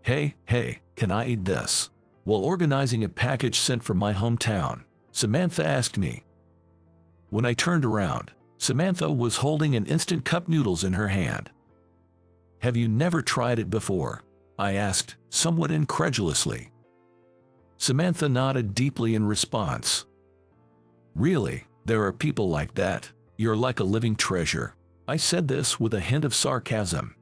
Hey, can I eat this?" While organizing a package sent from my hometown, Samantha asked me. When I turned around, Samantha was holding an instant cup noodles in her hand. "Have you never tried it before?" I asked, somewhat incredulously. Samantha nodded deeply in response. "Really, there are people like that. You're like a living treasure." I said this with a hint of sarcasm.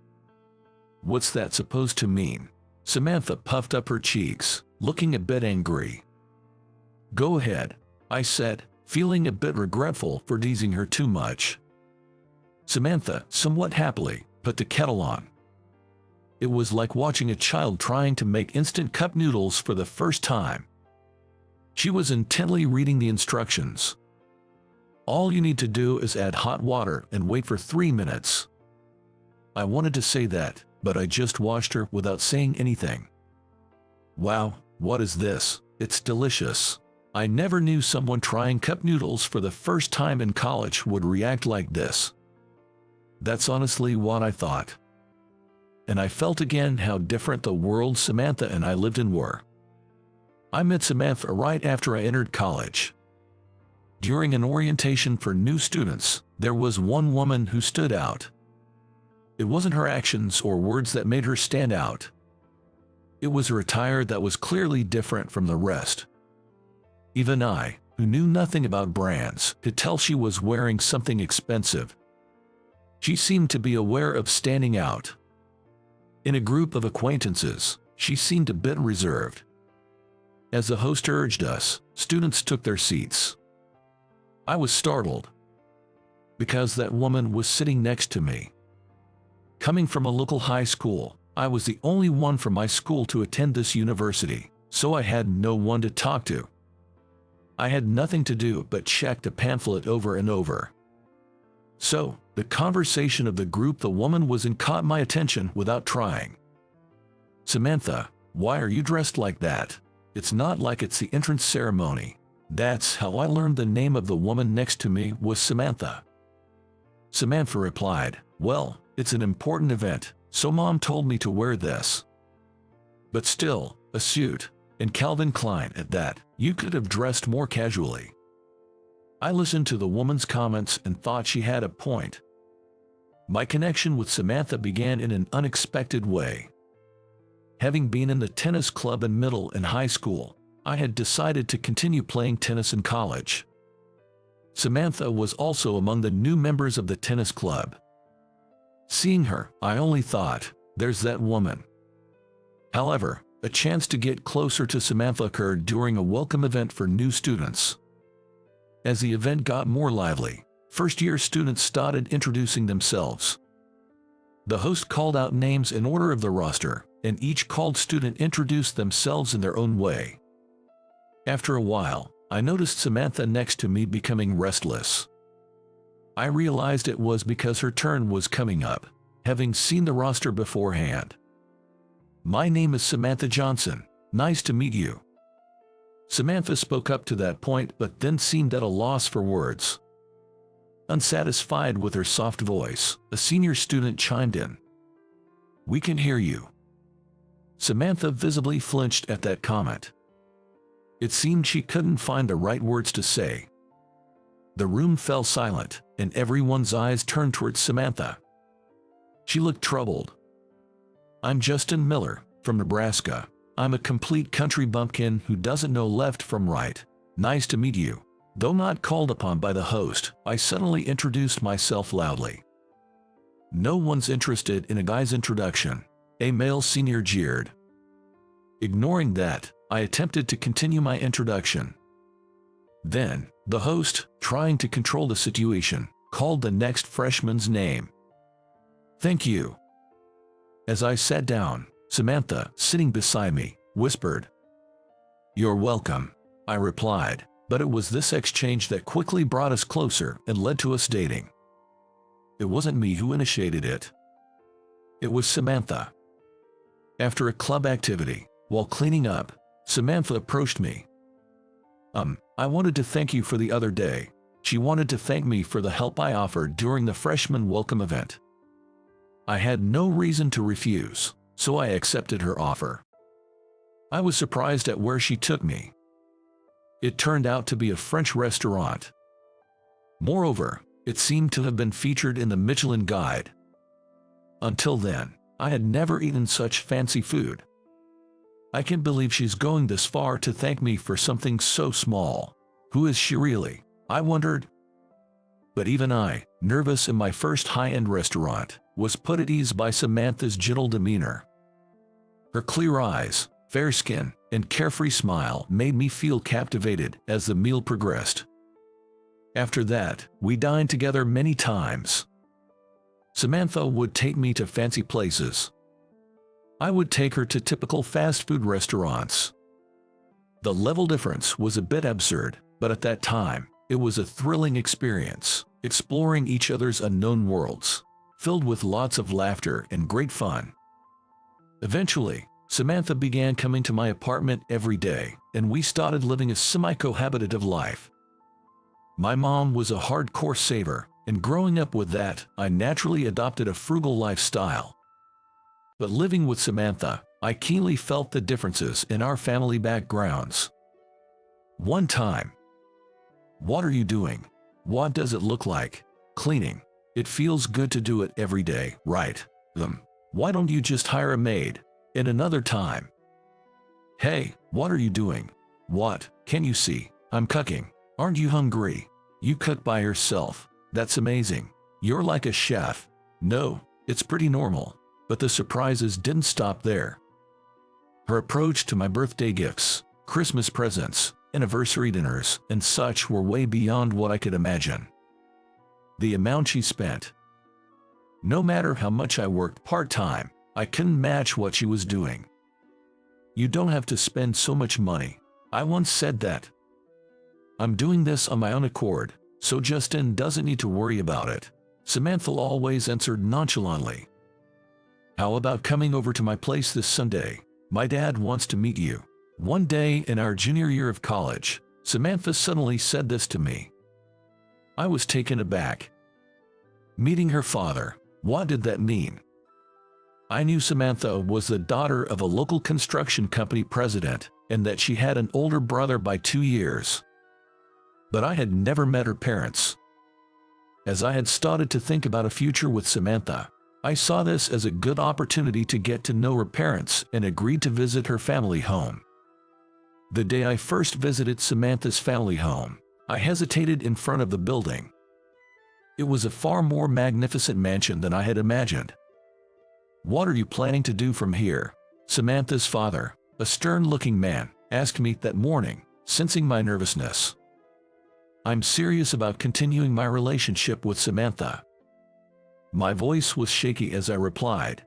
"What's that supposed to mean?" Samantha puffed up her cheeks, looking a bit angry. "Go ahead," I said, feeling a bit regretful for teasing her too much. Samantha, somewhat happily, put the kettle on. It was like watching a child trying to make instant cup noodles for the first time. She was intently reading the instructions. "All you need to do is add hot water and wait for 3 minutes." I wanted to say that, but I just watched her without saying anything. Wow, what is this? It's delicious. I never knew someone trying cup noodles for the first time in college would react like this. That's honestly what I thought. And I felt again how different the world Samantha and I lived in were. I met Samantha right after I entered college. During an orientation for new students, there was one woman who stood out. It wasn't her actions or words that made her stand out. It was her attire that was clearly different from the rest. Even I, who knew nothing about brands, could tell she was wearing something expensive. She seemed to be aware of standing out. In a group of acquaintances, she seemed a bit reserved. As the host urged us, students took their seats. I was startled, because that woman was sitting next to me. Coming from a local high school, I was the only one from my school to attend this university, so I had no one to talk to. I had nothing to do but check the pamphlet over and over. So, the conversation of the group the woman was in caught my attention without trying. "Samantha, why are you dressed like that? It's not like it's the entrance ceremony." That's how I learned the name of the woman next to me was Samantha. Samantha replied, "Well, it's an important event, so Mom told me to wear this." But still, a suit, and Calvin Klein at that, you could have dressed more casually. I listened to the woman's comments and thought she had a point. My connection with Samantha began in an unexpected way. Having been in the tennis club in middle and high school, I had decided to continue playing tennis in college. Samantha was also among the new members of the tennis club. Seeing her, I only thought, there's that woman. However, a chance to get closer to Samantha occurred during a welcome event for new students. As the event got more lively, first-year students started introducing themselves. The host called out names in order of the roster, and each called student introduced themselves in their own way. After a while, I noticed Samantha next to me becoming restless. I realized it was because her turn was coming up, having seen the roster beforehand. "My name is Samantha Johnson. Nice to meet you." Samantha spoke up to that point but then seemed at a loss for words. Unsatisfied with her soft voice, a senior student chimed in. "We can hear you." Samantha visibly flinched at that comment. It seemed she couldn't find the right words to say. The room fell silent, and everyone's eyes turned towards Samantha. She looked troubled. "I'm Justin Miller, from Nebraska. I'm a complete country bumpkin who doesn't know left from right. Nice to meet you." Though not called upon by the host, I suddenly introduced myself loudly. "No one's interested in a guy's introduction," a male senior jeered. Ignoring that, I attempted to continue my introduction. Then, the host, trying to control the situation, called the next freshman's name. "Thank you." As I sat down, Samantha, sitting beside me, whispered, "You're welcome," I replied, but it was this exchange that quickly brought us closer and led to us dating. It wasn't me who initiated it. It was Samantha. After a club activity, while cleaning up, Samantha approached me. I wanted to thank you for the other day." She wanted to thank me for the help I offered during the freshman welcome event. I had no reason to refuse. so I accepted her offer. I was surprised at where she took me. It turned out to be a French restaurant. Moreover, it seemed to have been featured in the Michelin Guide. Until then, I had never eaten such fancy food. I can't believe she's going this far to thank me for something so small. Who is she really? I wondered. But even I, nervous in my first high-end restaurant, was put at ease by Samantha's gentle demeanor. Her clear eyes, fair skin, and carefree smile made me feel captivated as the meal progressed. After that, we dined together many times. Samantha would take me to fancy places. I would take her to typical fast food restaurants. The level difference was a bit absurd, but at that time, it was a thrilling experience, exploring each other's unknown worlds, filled with lots of laughter and great fun. Eventually, Samantha began coming to my apartment every day, and we started living a semi-cohabitative life. My mom was a hardcore saver, and growing up with that, I naturally adopted a frugal lifestyle. But living with Samantha, I keenly felt the differences in our family backgrounds. One time, "What are you doing? What does it look like?" "Cleaning. It feels good to do it every day, right? Why don't you just hire a maid?" And another time, "Hey, what are you doing?" "What? Can you see? I'm cooking. Aren't you hungry? You cook by yourself. That's amazing. You're like a chef." No, it's pretty normal. But the surprises didn't stop there. Her approach to my birthday gifts, Christmas presents, anniversary dinners, and such were way beyond what I could imagine. The amount she spent. No matter how much I worked part-time, I couldn't match what she was doing. "You don't have to spend so much money." I once said that. "I'm doing this on my own accord, so Justin doesn't need to worry about it," Samantha always answered nonchalantly. "How about coming over to my place this Sunday? My dad wants to meet you." One day in our junior year of college, Samantha suddenly said this to me. I was taken aback. Meeting her father, what did that mean? I knew Samantha was the daughter of a local construction company president, and that she had an older brother by 2 years. But I had never met her parents. As I had started to think about a future with Samantha, I saw this as a good opportunity to get to know her parents and agreed to visit her family home. The day I first visited Samantha's family home, I hesitated in front of the building. It was a far more magnificent mansion than I had imagined. "What are you planning to do from here?" Samantha's father, a stern-looking man, asked me that morning, sensing my nervousness. "I'm serious about continuing my relationship with Samantha." My voice was shaky as I replied,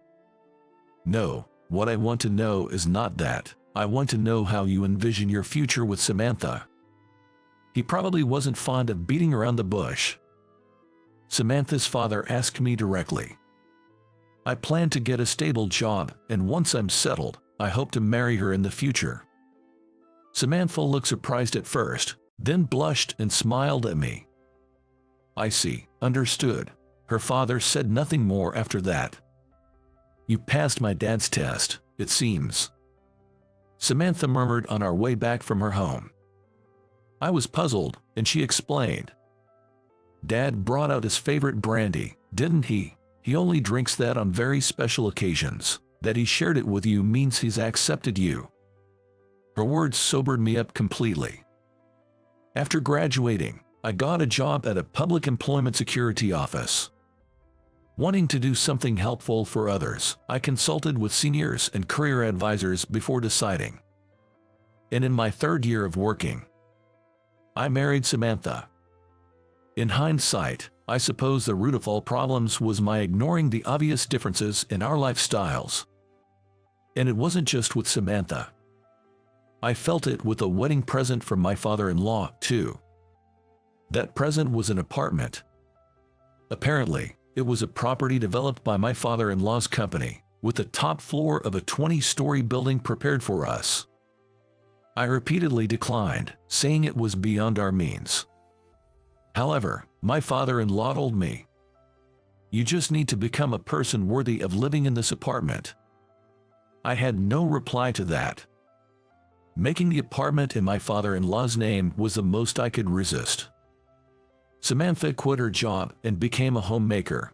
"No, what I want to know is not that. I want to know how you envision your future with Samantha." He probably wasn't fond of beating around the bush. Samantha's father asked me directly. "I plan to get a stable job, and once I'm settled, I hope to marry her in the future." Samantha looked surprised at first, then blushed and smiled at me. "I see, understood." Her father said nothing more after that. "You passed my dad's test, it seems," Samantha murmured on our way back from her home. I was puzzled, and she explained. "Dad brought out his favorite brandy, didn't he? He only drinks that on very special occasions. That he shared it with you means he's accepted you." Her words sobered me up completely. After graduating, I got a job at a public employment security office. Wanting to do something helpful for others, I consulted with seniors and career advisors before deciding. And in my 3rd year of working, I married Samantha. In hindsight, I suppose the root of all problems was my ignoring the obvious differences in our lifestyles. And it wasn't just with Samantha. I felt it with a wedding present from my father-in-law, too. That present was an apartment. Apparently, it was a property developed by my father-in-law's company, with the top floor of a 20-story building prepared for us. I repeatedly declined, saying it was beyond our means. However, my father-in-law told me, "You just need to become a person worthy of living in this apartment." I had no reply to that. Making the apartment in my father-in-law's name was the most I could resist. Samantha quit her job and became a homemaker.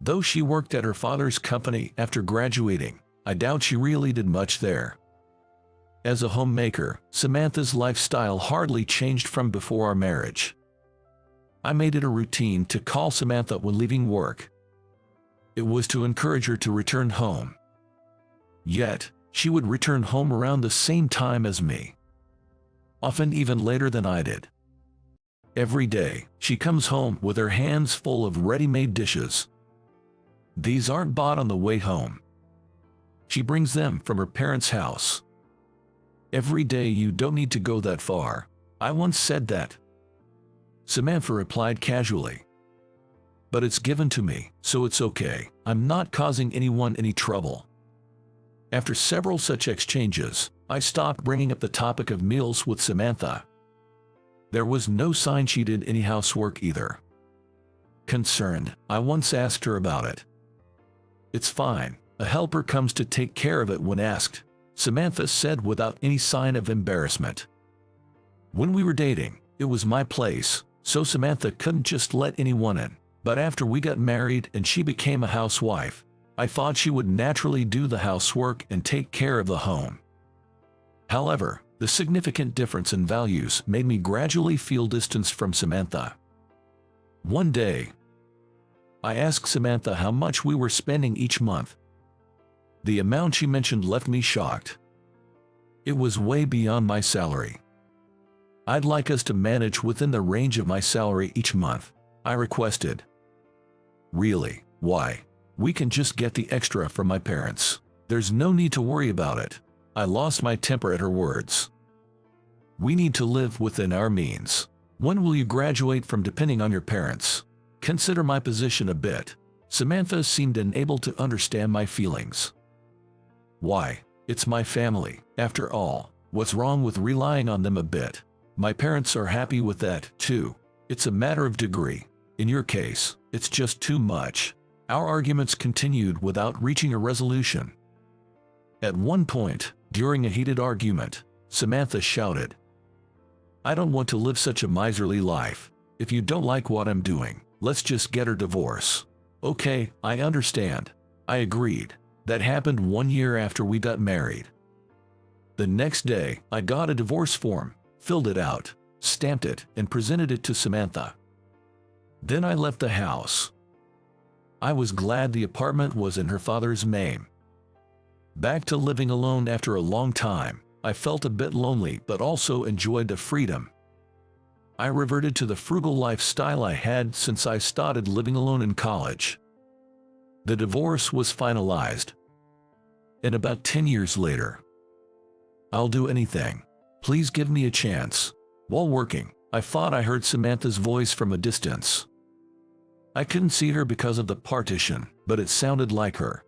Though she worked at her father's company after graduating, I doubt she really did much there. As a homemaker, Samantha's lifestyle hardly changed from before our marriage. I made it a routine to call Samantha when leaving work. It was to encourage her to return home. Yet, she would return home around the same time as me. Often even later than I did. Every day, she comes home with her hands full of ready-made dishes. These aren't bought on the way home. She brings them from her parents' house. Every day you don't need to go that far. I once said that. Samantha replied casually. But it's given to me, so it's okay. I'm not causing anyone any trouble. After several such exchanges, I stopped bringing up the topic of meals with Samantha. There was no sign she did any housework either. Concerned, I once asked her about it. It's fine, a helper comes to take care of it when asked, Samantha said without any sign of embarrassment. When we were dating, it was my place, so Samantha couldn't just let anyone in. But after we got married and she became a housewife, I thought she would naturally do the housework and take care of the home. However, the significant difference in values made me gradually feel distanced from Samantha. One day, I asked Samantha how much we were spending each month. The amount she mentioned left me shocked. It was way beyond my salary. I'd like us to manage within the range of my salary each month, I requested. Really? Why? We can just get the extra from my parents. There's no need to worry about it. I lost my temper at her words. We need to live within our means. When will you graduate from depending on your parents? Consider my position a bit. Samantha seemed unable to understand my feelings. Why? It's my family, after all. What's wrong with relying on them a bit? My parents are happy with that, too. It's a matter of degree. In your case, it's just too much. Our arguments continued without reaching a resolution. At one point, during a heated argument, Samantha shouted, I don't want to live such a miserly life. If you don't like what I'm doing, let's just get a divorce. Okay, I understand. I agreed. That happened 1 year after we got married. The next day, I got a divorce form, filled it out, stamped it, and presented it to Samantha. Then I left the house. I was glad the apartment was in her father's name. Back to living alone after a long time, I felt a bit lonely but also enjoyed the freedom. I reverted to the frugal lifestyle I had since I started living alone in college. The divorce was finalized. And about 10 years later, I'll do anything. Please give me a chance. While working, I thought I heard Samantha's voice from a distance. I couldn't see her because of the partition, but it sounded like her.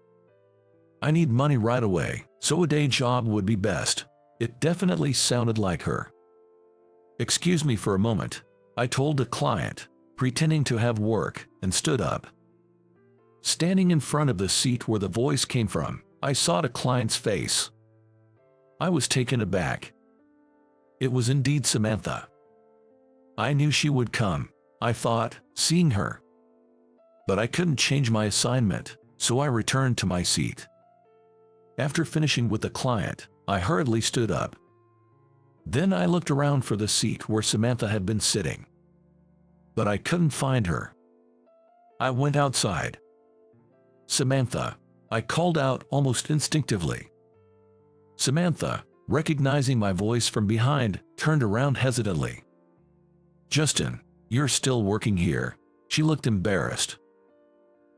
I need money right away, so a day job would be best. It definitely sounded like her. Excuse me for a moment, I told the client, pretending to have work, and stood up. Standing in front of the seat where the voice came from, I saw the client's face. I was taken aback. It was indeed Samantha. I knew she would come, I thought, seeing her. But I couldn't change my assignment, so I returned to my seat. After finishing with the client, I hurriedly stood up. Then I looked around for the seat where Samantha had been sitting. But I couldn't find her. I went outside. Samantha, I called out almost instinctively. Samantha, recognizing my voice from behind, turned around hesitantly. Justin, you're still working here. She looked embarrassed.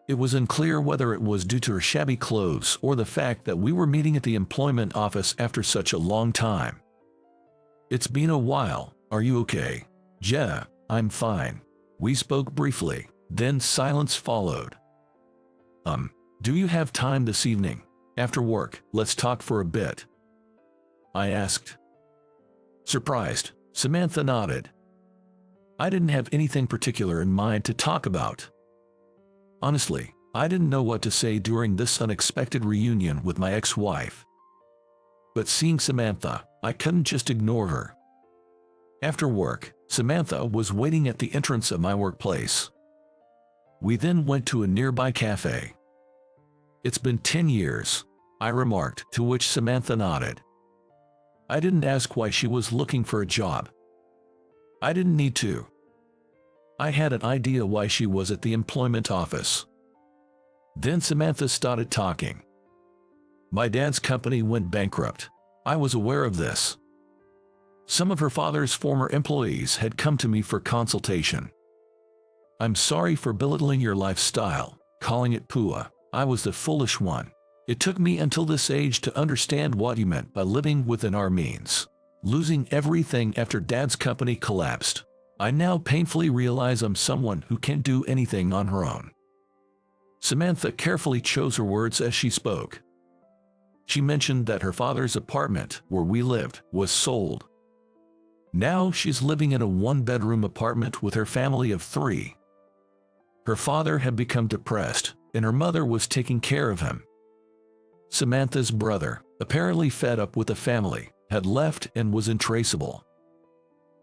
It was unclear whether it was due to her shabby clothes or the fact that we were meeting at the employment office after such a long time. It's been a while, are you okay? Yeah, I'm fine. We spoke briefly, then silence followed. Do you have time this evening? After work, let's talk for a bit. I asked. Surprised, Samantha nodded. I didn't have anything particular in mind to talk about. Honestly, I didn't know what to say during this unexpected reunion with my ex-wife. But seeing Samantha, I couldn't just ignore her. After work, Samantha was waiting at the entrance of my workplace. We then went to a nearby cafe. "It's been 10 years, I remarked, to which Samantha nodded. I didn't ask why she was looking for a job. I didn't need to. I had an idea why she was at the employment office. Then Samantha started talking. My dad's company went bankrupt. I was aware of this. Some of her father's former employees had come to me for consultation. I'm sorry for belittling your lifestyle, calling it poor. I was the foolish one. It took me until this age to understand what you meant by living within our means. Losing everything after Dad's company collapsed. I now painfully realize I'm someone who can't do anything on her own." Samantha carefully chose her words as she spoke. She mentioned that her father's apartment, where we lived, was sold. Now she's living in a one-bedroom apartment with her family of 3. Her father had become depressed, and her mother was taking care of him. Samantha's brother, apparently fed up with the family, had left and was untraceable.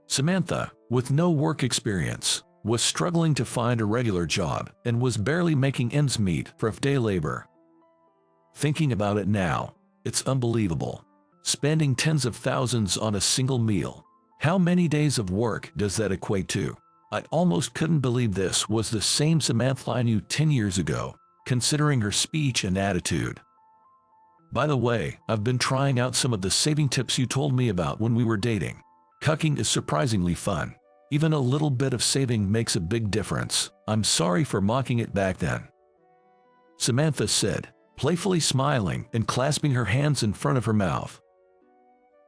Samantha, with no work experience, was struggling to find a regular job and was barely making ends meet for day labor. Thinking about it now, it's unbelievable. Spending tens of thousands on a single meal. How many days of work does that equate to? I almost couldn't believe this was the same Samantha I knew 10 years ago, considering her speech and attitude. By the way, I've been trying out some of the saving tips you told me about when we were dating. Cucking is surprisingly fun. Even a little bit of saving makes a big difference. I'm sorry for mocking it back then," Samantha said, playfully smiling and clasping her hands in front of her mouth.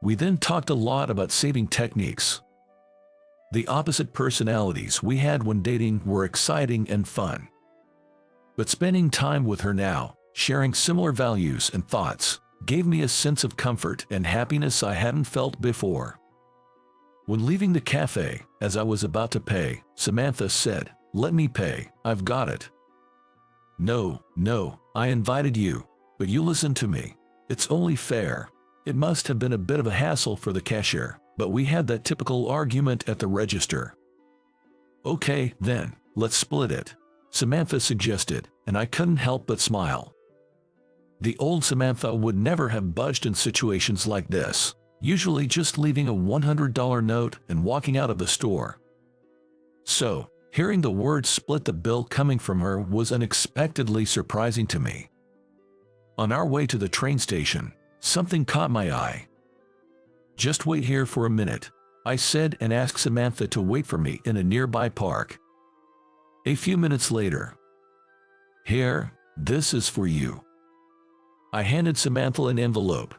We then talked a lot about saving techniques. The opposite personalities we had when dating were exciting and fun. But spending time with her now, sharing similar values and thoughts, gave me a sense of comfort and happiness I hadn't felt before. When leaving the cafe, as I was about to pay, Samantha said, "Let me pay, I've got it." No, I invited you, but you listened to me. It's only fair." It must have been a bit of a hassle for the cashier, but we had that typical argument at the register. "Okay, then, let's split it," Samantha suggested, and I couldn't help but smile. The old Samantha would never have budged in situations like this, usually just leaving a $100 note and walking out of the store. So, hearing the word "split the bill" coming from her was unexpectedly surprising to me. On our way to the train station, something caught my eye. "Just wait here for a minute," I said, and asked Samantha to wait for me in a nearby park. A few minutes later, "Here, this is for you." I handed Samantha an envelope.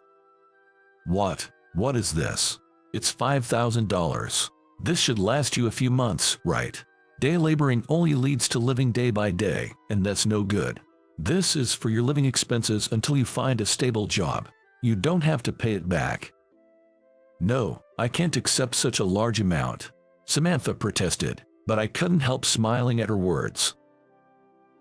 What is this?" "It's $5,000. This should last you a few months, right? Day laboring only leads to living day by day, and that's no good. This is for your living expenses until you find a stable job. You don't have to pay it back." "No, I can't accept such a large amount," Samantha protested, but I couldn't help smiling at her words.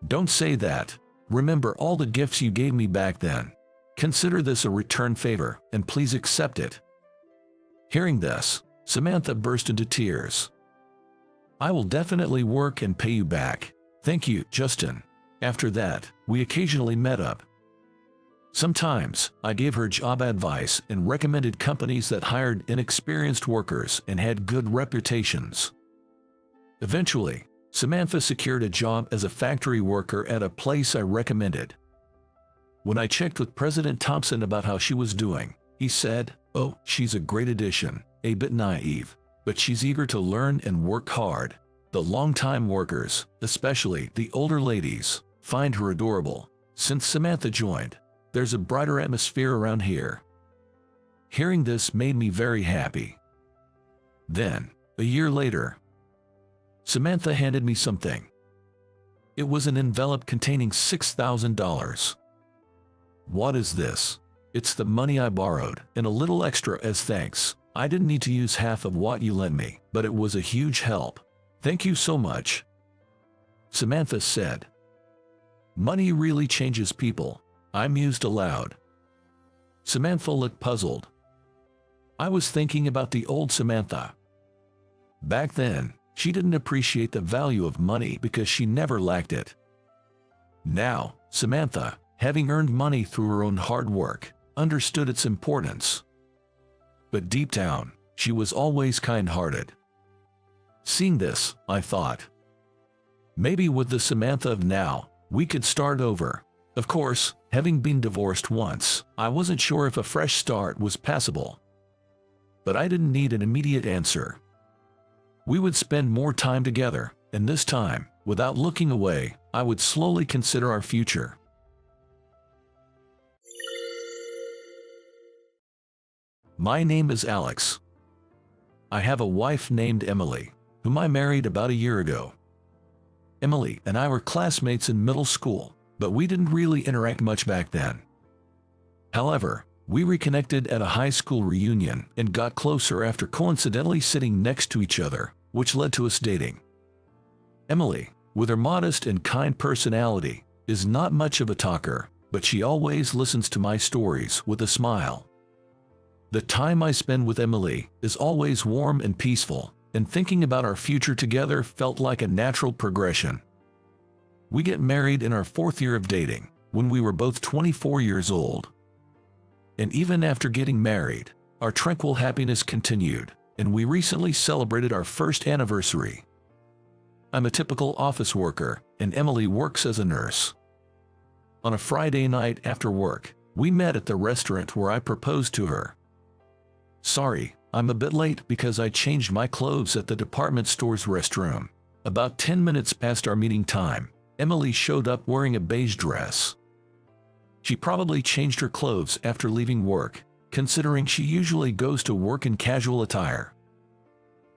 "Don't say that. Remember all the gifts you gave me back then. Consider this a return favor, and please accept it." Hearing this, Samantha burst into tears. "I will definitely work and pay you back. Thank you, Justin." After that, we occasionally met up. Sometimes, I gave her job advice and recommended companies that hired inexperienced workers and had good reputations. Eventually, Samantha secured a job as a factory worker at a place I recommended. When I checked with President Thompson about how she was doing, he said, "Oh, she's a great addition, a bit naive, but she's eager to learn and work hard. The long-time workers, especially the older ladies, find her adorable. Since Samantha joined, there's a brighter atmosphere around here." Hearing this made me very happy. Then, a year later, Samantha handed me something. It was an envelope containing $6,000. "What is this?" "It's the money I borrowed, and a little extra as thanks. I didn't need to use half of what you lent me, but it was a huge help. Thank you so much," Samantha said. Money really changes people, I mused aloud. Samantha looked puzzled. I was thinking about the old Samantha. Back then, she didn't appreciate the value of money because she never lacked it. Now, Samantha, having earned money through her own hard work, understood its importance. But deep down, she was always kind-hearted. Seeing this, I thought, maybe with the Samantha of now, we could start over. Of course, having been divorced once, I wasn't sure if a fresh start was passable. But I didn't need an immediate answer. We would spend more time together, and this time, without looking away, I would slowly consider our future. My name is Alex. I have a wife named Emily, whom I married about a year ago. Emily and I were classmates in middle school, but we didn't really interact much back then. However, we reconnected at a high school reunion and got closer after coincidentally sitting next to each other, which led to us dating. Emily, with her modest and kind personality, is not much of a talker, but she always listens to my stories with a smile. The time I spend with Emily is always warm and peaceful, and thinking about our future together felt like a natural progression. We get married in our 4th year of dating, when we were both 24 years old. And even after getting married, our tranquil happiness continued, and we recently celebrated our 1st anniversary. I'm a typical office worker, and Emily works as a nurse. On a Friday night after work, we met at the restaurant where I proposed to her. Sorry, I'm a bit late because I changed my clothes at the department store's restroom. About 10 minutes past our meeting time, Emily showed up wearing a beige dress. She probably changed her clothes after leaving work, considering she usually goes to work in casual attire.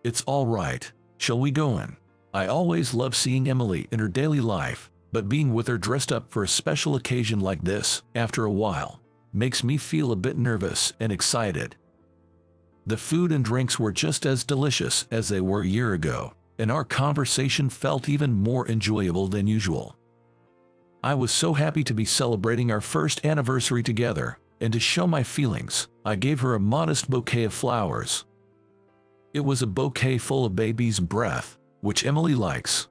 It's all right, shall we go in? I always love seeing Emily in her daily life, but being with her dressed up for a special occasion like this, after a while, makes me feel a bit nervous and excited. The food and drinks were just as delicious as they were a year ago, and our conversation felt even more enjoyable than usual. I was so happy to be celebrating our 1st anniversary together, and to show my feelings, I gave her a modest bouquet of flowers. It was a bouquet full of baby's breath, which Emily likes.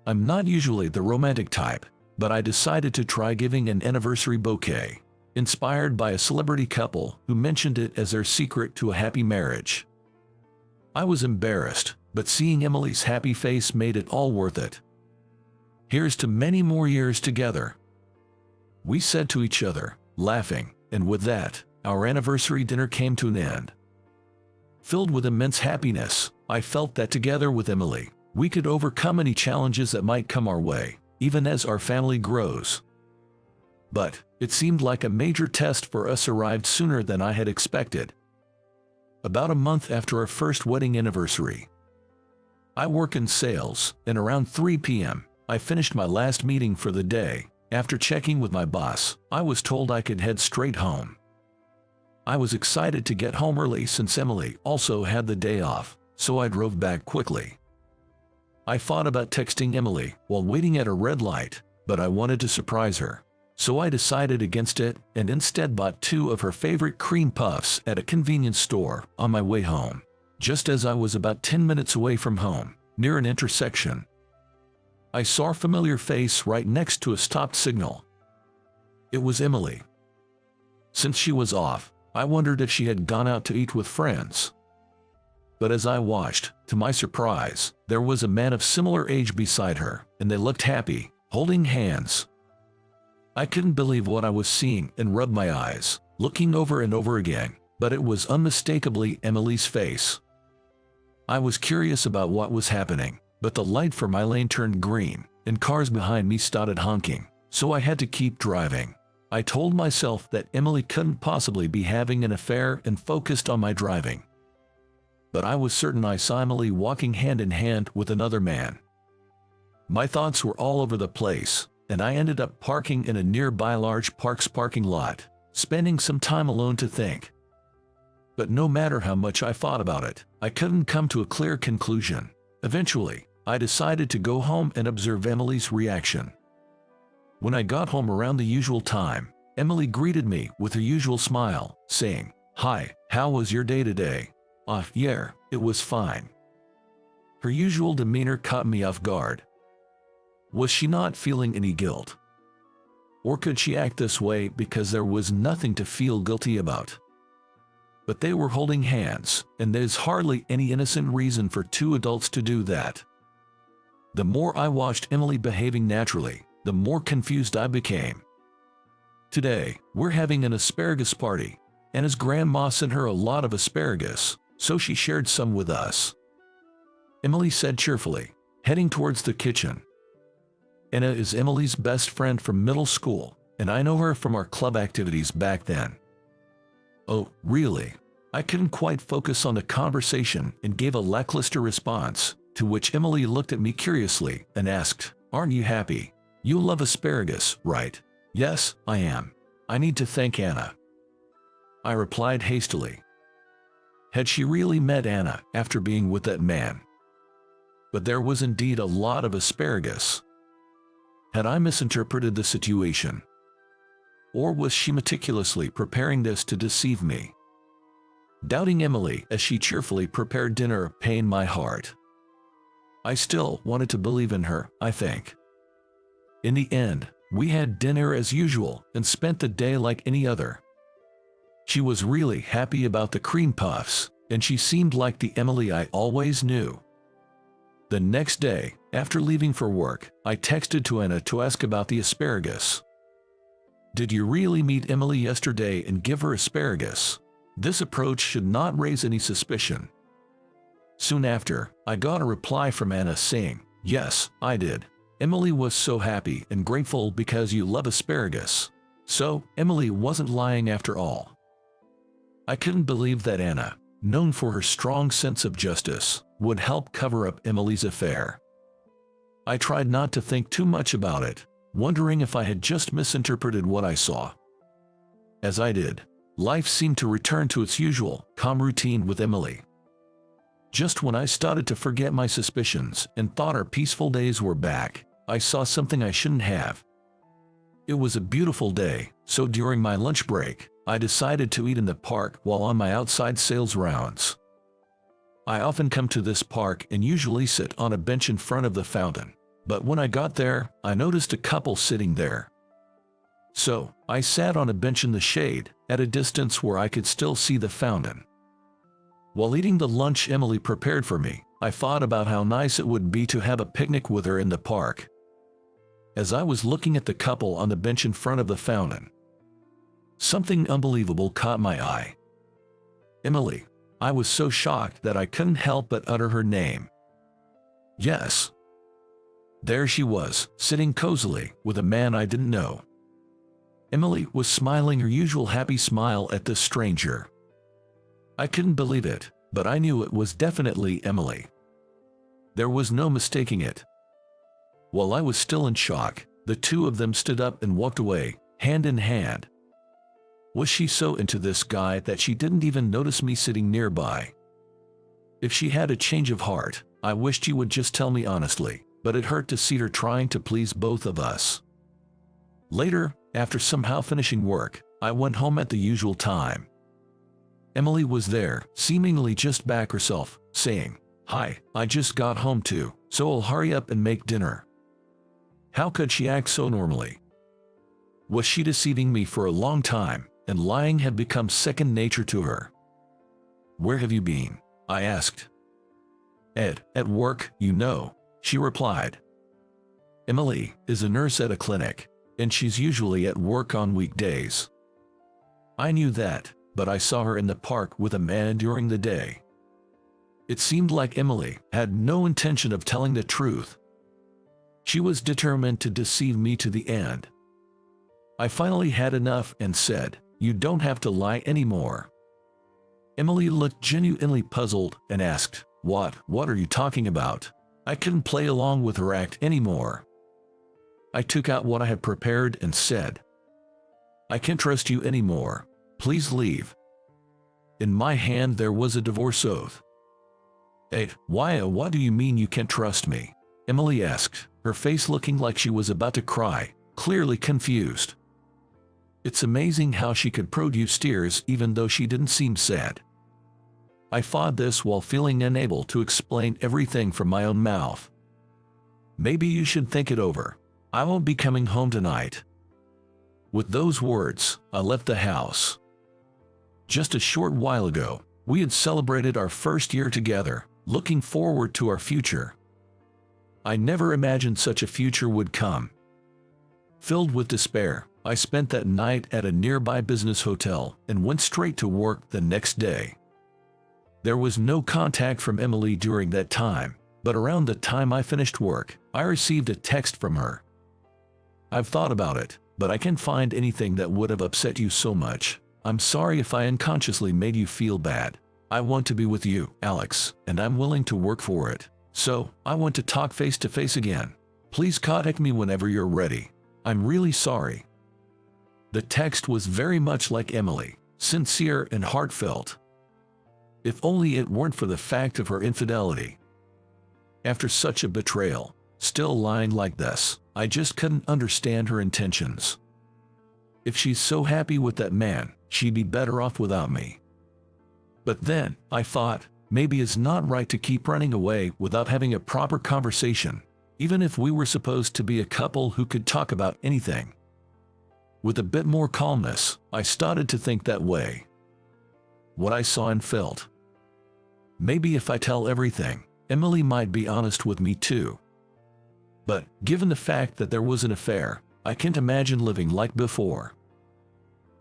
I'm not usually the romantic type, but I decided to try giving an anniversary bouquet, inspired by a celebrity couple who mentioned it as their secret to a happy marriage. I was embarrassed, but seeing Emily's happy face made it all worth it. Here's to many more years together, we said to each other, laughing, and with that, our anniversary dinner came to an end. Filled with immense happiness, I felt that together with Emily, we could overcome any challenges that might come our way, even as our family grows. But it seemed like a major test for us arrived sooner than I had expected. About a month after our 1st wedding anniversary. I work in sales, and around 3 p.m., I finished my last meeting for the day. After checking with my boss, I was told I could head straight home. I was excited to get home early since Emily also had the day off, so I drove back quickly. I thought about texting Emily while waiting at a red light, but I wanted to surprise her. So I decided against it and instead bought 2 of her favorite cream puffs at a convenience store on my way home. Just as I was about 10 minutes away from home, near an intersection, I saw a familiar face right next to a stopped signal. It was Emily. Since she was off, I wondered if she had gone out to eat with friends. But as I watched, to my surprise, there was a man of similar age beside her, and they looked happy, holding hands. I couldn't believe what I was seeing and rubbed my eyes, looking over and over again, but it was unmistakably Emily's face. I was curious about what was happening, but the light for my lane turned green, and cars behind me started honking, so I had to keep driving. I told myself that Emily couldn't possibly be having an affair and focused on my driving. But I was certain I saw Emily walking hand in hand with another man. My thoughts were all over the place, and I ended up parking in a nearby large park's parking lot, spending some time alone to think. But no matter how much I thought about it, I couldn't come to a clear conclusion. Eventually, I decided to go home and observe Emily's reaction. When I got home around the usual time, Emily greeted me with her usual smile, saying, "Hi, how was your day today?" Yeah, it was fine." Her usual demeanor caught me off guard. Was she not feeling any guilt? Or could she act this way because there was nothing to feel guilty about? But they were holding hands, and there's hardly any innocent reason for two adults to do that. The more I watched Emily behaving naturally, the more confused I became. Today, we're having an asparagus party, and his grandma sent her a lot of asparagus, so she shared some with us. Emily said cheerfully, heading towards the kitchen. Anna is Emily's best friend from middle school, and I know her from our club activities back then. Oh, really? I couldn't quite focus on the conversation and gave a lackluster response, to which Emily looked at me curiously and asked, "Aren't you happy? You love asparagus, right?" "Yes, I am. I need to thank Anna," I replied hastily. Had she really met Anna after being with that man? But there was indeed a lot of asparagus. Had I misinterpreted the situation? Or was she meticulously preparing this to deceive me? Doubting Emily as she cheerfully prepared dinner pained my heart. I still wanted to believe in her, I think. In the end, we had dinner as usual and spent the day like any other. She was really happy about the cream puffs, and she seemed like the Emily I always knew. The next day, after leaving for work, I texted to Anna to ask about the asparagus. "Did you really meet Emily yesterday and give her asparagus? This approach should not raise any suspicion." Soon after, I got a reply from Anna saying, "Yes, I did. Emily was so happy and grateful because you love asparagus." So, Emily wasn't lying after all. I couldn't believe that Anna, known for her strong sense of justice, would help cover up Emily's affair. I tried not to think too much about it, wondering if I had just misinterpreted what I saw. As I did, life seemed to return to its usual, calm routine with Emily. Just when I started to forget my suspicions and thought our peaceful days were back, I saw something I shouldn't have. It was a beautiful day, so during my lunch break, I decided to eat in the park while on my outside sales rounds. I often come to this park and usually sit on a bench in front of the fountain, but when I got there, I noticed a couple sitting there. So, I sat on a bench in the shade, at a distance where I could still see the fountain. While eating the lunch Emily prepared for me, I thought about how nice it would be to have a picnic with her in the park. As I was looking at the couple on the bench in front of the fountain, something unbelievable caught my eye. Emily. I was so shocked that I couldn't help but utter her name. Yes. There she was, sitting cozily with a man I didn't know. Emily was smiling her usual happy smile at this stranger. I couldn't believe it, but I knew it was definitely Emily. There was no mistaking it. While I was still in shock, the two of them stood up and walked away, hand in hand. Was she so into this guy that she didn't even notice me sitting nearby? If she had a change of heart, I wished she would just tell me honestly, but it hurt to see her trying to please both of us. Later, after somehow finishing work, I went home at the usual time. Emily was there, seemingly just back herself, saying, "Hi, I just got home too, so I'll hurry up and make dinner." How could she act so normally? Was she deceiving me for a long time, and lying had become second nature to her? "Where have you been?" I asked. At work, you know," she replied. Emily is a nurse at a clinic, and she's usually at work on weekdays. I knew that, but I saw her in the park with a man during the day. It seemed like Emily had no intention of telling the truth. She was determined to deceive me to the end. I finally had enough and said, "You don't have to lie anymore." Emily looked genuinely puzzled and asked, What are you talking about?" I couldn't play along with her act anymore. I took out what I had prepared and said, "I can't trust you anymore. Please leave." In my hand there was a divorce oath. What do you mean you can't trust me?" Emily asked, her face looking like she was about to cry. clearly confused. It's amazing how she could produce tears even though she didn't seem sad. I fought this while feeling unable to explain everything from my own mouth. Maybe you should think it over. I won't be coming home tonight. With those words, I left the house. Just a short while ago, we had celebrated our first year together, looking forward to our future. I never imagined such a future would come. Filled with despair, I spent that night at a nearby business hotel and went straight to work the next day. There was no contact from Emily during that time, but around the time I finished work, I received a text from her. I've thought about it, but I can't find anything that would have upset you so much. I'm sorry if I unconsciously made you feel bad. I want to be with you, Alex, and I'm willing to work for it. So, I want to talk face to face again. Please contact me whenever you're ready. I'm really sorry. The text was very much like Emily, sincere and heartfelt. If only it weren't for the fact of her infidelity. After such a betrayal, still lying like this, I just couldn't understand her intentions. If she's so happy with that man, she'd be better off without me. But then, I thought, maybe it's not right to keep running away without having a proper conversation, even if we were supposed to be a couple who could talk about anything. With a bit more calmness, I started to think that way. What I saw and felt. Maybe if I tell everything, Emily might be honest with me too. But, given the fact that there was an affair, I can't imagine living like before.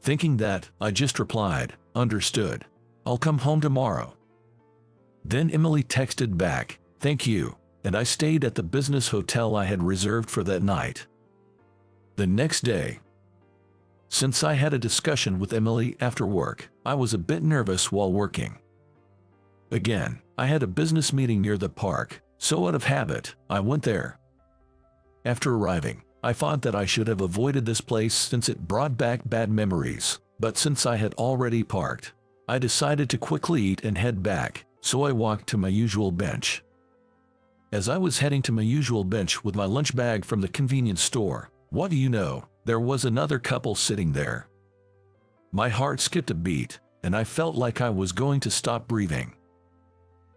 Thinking that, I just replied, "Understood. I'll come home tomorrow." Then Emily texted back, "Thank you," and I stayed at the business hotel I had reserved for that night. The next day, since I had a discussion with Emily after work, I was a bit nervous while working. Again, I had a business meeting near the park, so out of habit, I went there. After arriving, I thought that I should have avoided this place since it brought back bad memories, but since I had already parked, I decided to quickly eat and head back, so I walked to my usual bench. As I was heading to my usual bench with my lunch bag from the convenience store, what do you know, there was another couple sitting there. My heart skipped a beat, and I felt like I was going to stop breathing.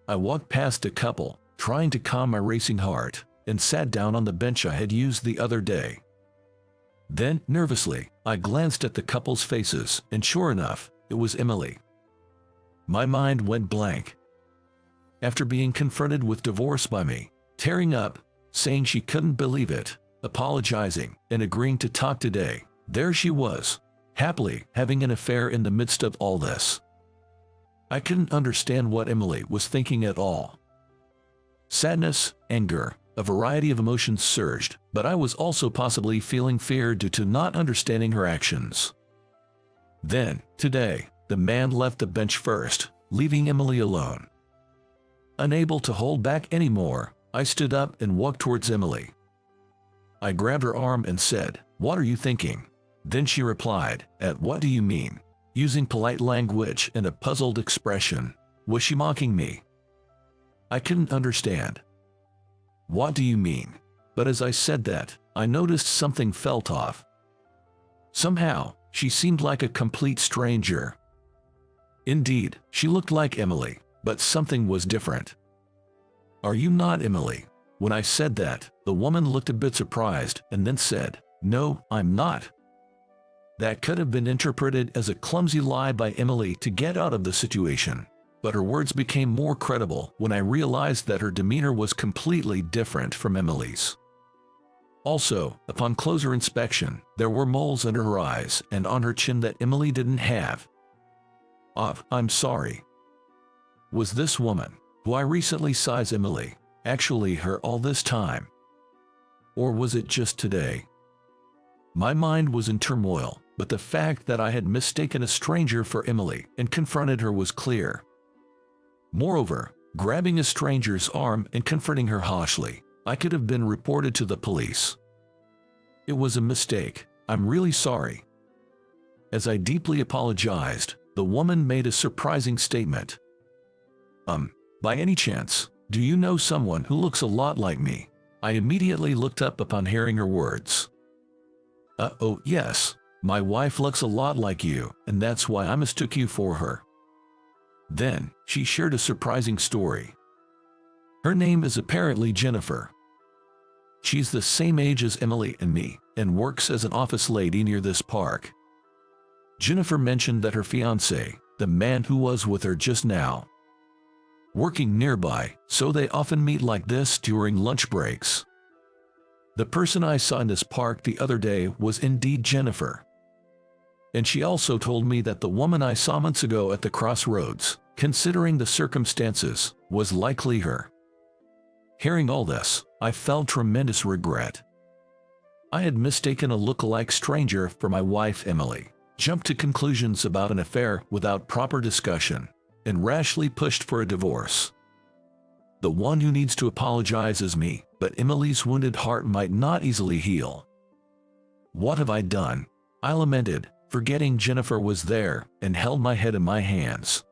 I walked past the couple, trying to calm my racing heart, and sat down on the bench I had used the other day. Then, nervously, I glanced at the couple's faces, and sure enough, it was Emily. My mind went blank. After being confronted with divorce by me, tearing up, saying she couldn't believe it, apologizing, and agreeing to talk today, there she was, happily having an affair in the midst of all this. I couldn't understand what Emily was thinking at all. Sadness, anger, a variety of emotions surged, but I was also possibly feeling fear due to not understanding her actions. Then, today, the man left the bench first, leaving Emily alone. Unable to hold back anymore, I stood up and walked towards Emily. I grabbed her arm and said, "What are you thinking?" Then she replied, "What do you mean?" using polite language and a puzzled expression. Was she mocking me? I couldn't understand. "What do you mean?" But as I said that, I noticed something felt off. Somehow, she seemed like a complete stranger. Indeed, she looked like Emily, but something was different. "Are you not Emily?" When I said that, the woman looked a bit surprised and then said, "No, I'm not." That could have been interpreted as a clumsy lie by Emily to get out of the situation, but her words became more credible when I realized that her demeanor was completely different from Emily's. Also, upon closer inspection, there were moles under her eyes and on her chin that Emily didn't have. I'm sorry. Was this woman, who I recently saw as Emily, actually her all this time? Or was it just today? My mind was in turmoil, but the fact that I had mistaken a stranger for Emily and confronted her was clear. Moreover, grabbing a stranger's arm and confronting her harshly, I could have been reported to the police. It was a mistake. I'm really sorry. As I deeply apologized, the woman made a surprising statement. By any chance, do you know someone who looks a lot like me?" I immediately looked up upon hearing her words. Oh yes, my wife looks a lot like you, and that's why I mistook you for her." Then, she shared a surprising story. Her name is apparently Jennifer. She's the same age as Emily and me, and works as an office lady near this park. Jennifer mentioned that her fiancé, the man who was with her just now, working nearby, so they often meet like this during lunch breaks. The person I saw in this park the other day was indeed Jennifer. And she also told me that the woman I saw months ago at the crossroads, considering the circumstances, was likely her. Hearing all this, I felt tremendous regret. I had mistaken a look-alike stranger for my wife Emily, jumped to conclusions about an affair without proper discussion, and rashly pushed for a divorce. The one who needs to apologize is me, but Emily's wounded heart might not easily heal. What have I done? I lamented, forgetting Jennifer was there, and held my head in my hands.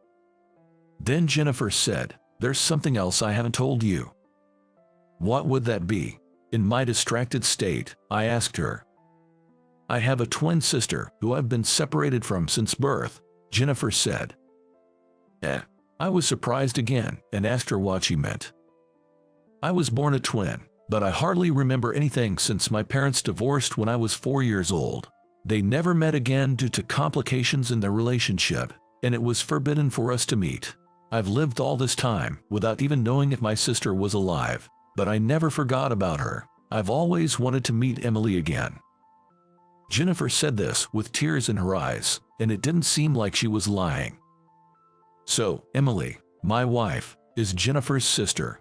Then Jennifer said, "There's something else I haven't told you." What would that be? In my distracted state, I asked her. "I have a twin sister who I've been separated from since birth," Jennifer said. I was surprised again and asked her what she meant. "I was born a twin, but I hardly remember anything since my parents divorced when I was 4 years old. They never met again due to complications in their relationship, and it was forbidden for us to meet. I've lived all this time without even knowing if my sister was alive, but I never forgot about her. I've always wanted to meet Emily again." Jennifer said this with tears in her eyes, and it didn't seem like she was lying. So, Emily, my wife, is Jennifer's sister.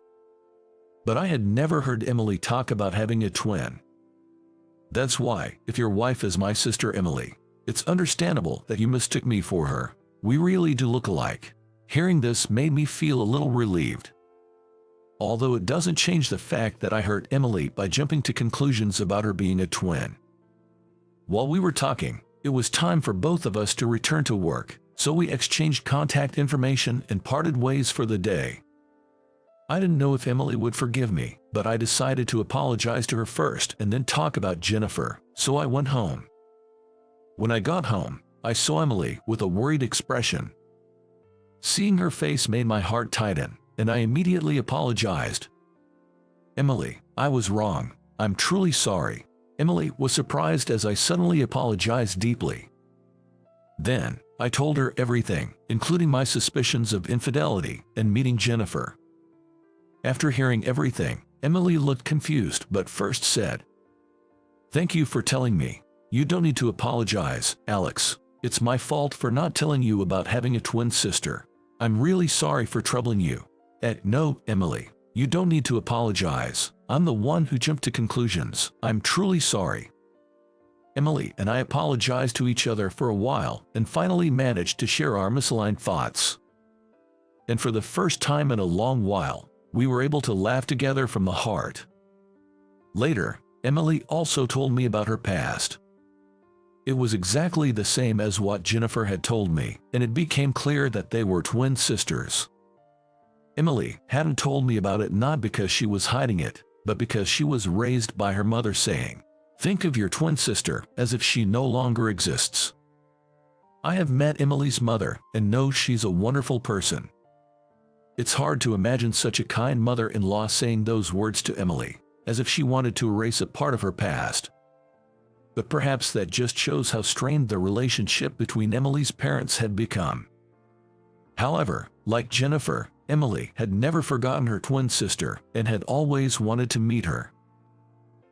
But I had never heard Emily talk about having a twin. That's why, if your wife is my sister Emily, it's understandable that you mistook me for her. We really do look alike. Hearing this made me feel a little relieved. Although it doesn't change the fact that I hurt Emily by jumping to conclusions about her being a twin. While we were talking, it was time for both of us to return to work, so we exchanged contact information and parted ways for the day. I didn't know if Emily would forgive me, but I decided to apologize to her first and then talk about Jennifer, so I went home. When I got home, I saw Emily with a worried expression. Seeing her face made my heart tighten, and I immediately apologized. "Emily, I was wrong. I'm truly sorry." Emily was surprised as I suddenly apologized deeply. Then, I told her everything, including my suspicions of infidelity and meeting Jennifer. After hearing everything, Emily looked confused but first said, "Thank you for telling me. You don't need to apologize, Alex. It's my fault for not telling you about having a twin sister. I'm really sorry for troubling you." No, Emily, you don't need to apologize. I'm the one who jumped to conclusions. I'm truly sorry." Emily and I apologized to each other for a while and finally managed to share our misaligned thoughts. And for the first time in a long while, we were able to laugh together from the heart. Later, Emily also told me about her past. It was exactly the same as what Jennifer had told me, and it became clear that they were twin sisters. Emily hadn't told me about it not because she was hiding it, but because she was raised by her mother saying, "Think of your twin sister as if she no longer exists." I have met Emily's mother and know she's a wonderful person. It's hard to imagine such a kind mother-in-law saying those words to Emily, as if she wanted to erase a part of her past. But perhaps that just shows how strained the relationship between Emily's parents had become. However, like Jennifer, Emily had never forgotten her twin sister and had always wanted to meet her.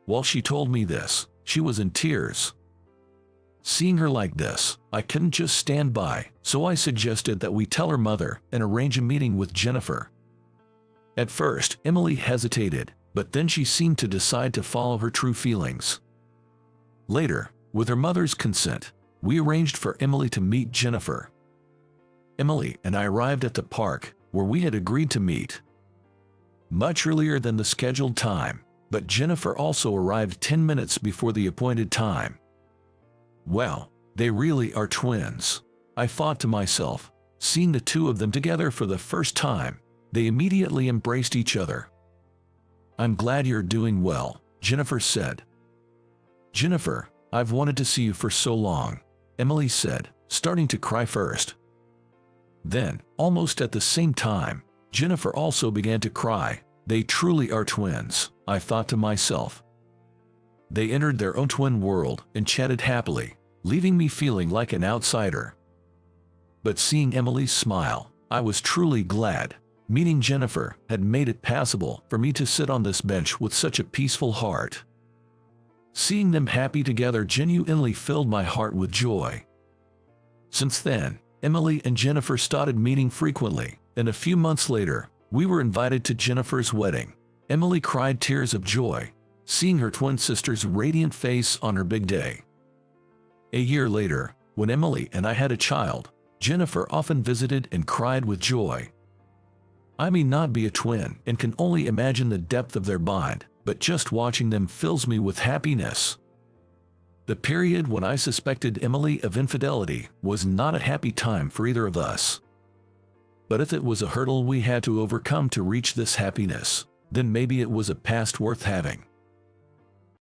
While she told me this, she was in tears. Seeing her like this, I couldn't just stand by, so I suggested that we tell her mother and arrange a meeting with Jennifer. At first, Emily hesitated, but then she seemed to decide to follow her true feelings. Later, with her mother's consent, we arranged for Emily to meet Jennifer. Emily and I arrived at the park, where we had agreed to meet, much earlier than the scheduled time, but Jennifer also arrived 10 minutes before the appointed time. Well, they really are twins, I thought to myself. Seeing the two of them together for the first time, they immediately embraced each other. "I'm glad you're doing well," Jennifer said. "Jennifer, I've wanted to see you for so long, Emily said, starting to cry first. Then, almost at the same time, Jennifer also began to cry. They truly are twins, I thought to myself. They entered their own twin world and chatted happily, leaving me feeling like an outsider. But seeing Emily's smile, I was truly glad. Meeting Jennifer had made it possible for me to sit on this bench with such a peaceful heart. Seeing them happy together genuinely filled my heart with joy. Since then, Emily and Jennifer started meeting frequently, and a few months later, we were invited to Jennifer's wedding. Emily cried tears of joy, seeing her twin sister's radiant face on her big day. A year later, when Emily and I had a child, Jennifer often visited and cried with joy. I may not be a twin and can only imagine the depth of their bond, but just watching them fills me with happiness. The period when I suspected Emily of infidelity was not a happy time for either of us. But if it was a hurdle we had to overcome to reach this happiness, then maybe it was a past worth having.